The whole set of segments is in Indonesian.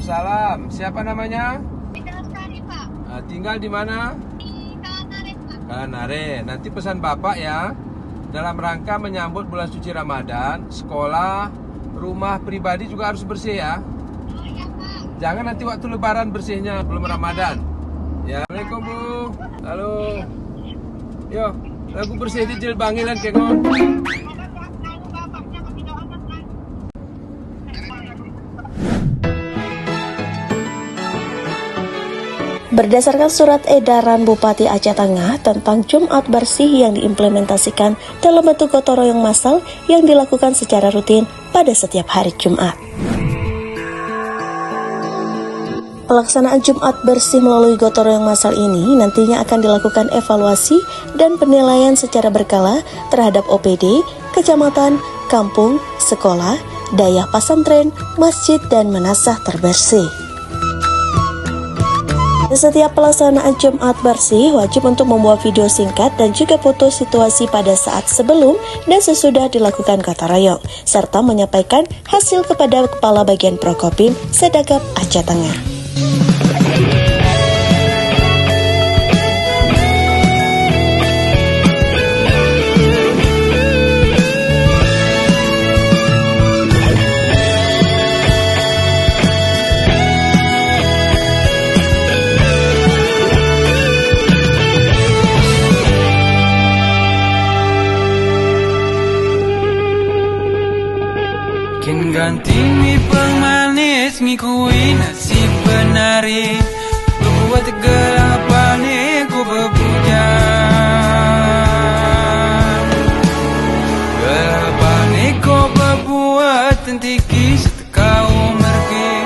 Waalaikumsalam. Siapa namanya? Sekali, Pak. Tinggal di mana? Di Kalangare, Pak. Kalangare. Nanti pesan Bapak ya. Dalam rangka menyambut bulan suci Ramadan, sekolah, rumah pribadi juga harus bersih ya. Oh iya, Pak. Jangan nanti waktu lebaran bersihnya belum Ramadan. Ya, Assalamualaikum Bu. Halo. Yo, lagu bersih di Jilbangilan kengon. Berdasarkan surat edaran Bupati Aceh Tengah tentang Jumat bersih yang diimplementasikan dalam bentuk gotong royong massal yang dilakukan secara rutin pada setiap hari Jumat. Pelaksanaan Jumat bersih melalui gotong royong massal ini nantinya akan dilakukan evaluasi dan penilaian secara berkala terhadap OPD, kecamatan, kampung, sekolah, dayah pesantren, masjid, dan manasah terbersih. Setiap pelaksanaan Jumat bersih wajib untuk membuat video singkat dan juga foto situasi pada saat sebelum dan sesudah dilakukan gotong royong, serta menyampaikan hasil kepada Kepala Bagian Prokopim Sedagap Aceh Tengah. Kin ganti mi pemanis ngikuin nasi penari buat gelapane ku bebujang gelapane ku berbuat tentiki setekau mergi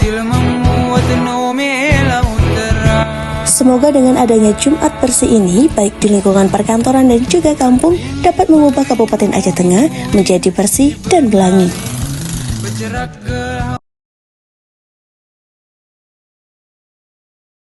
til membuat nomela utara. Semoga dengan adanya Jumat bersih ini, baik di lingkungan perkantoran dan juga kampung, dapat mengubah Kabupaten Aceh Tengah menjadi bersih dan belangi. Bergerak ke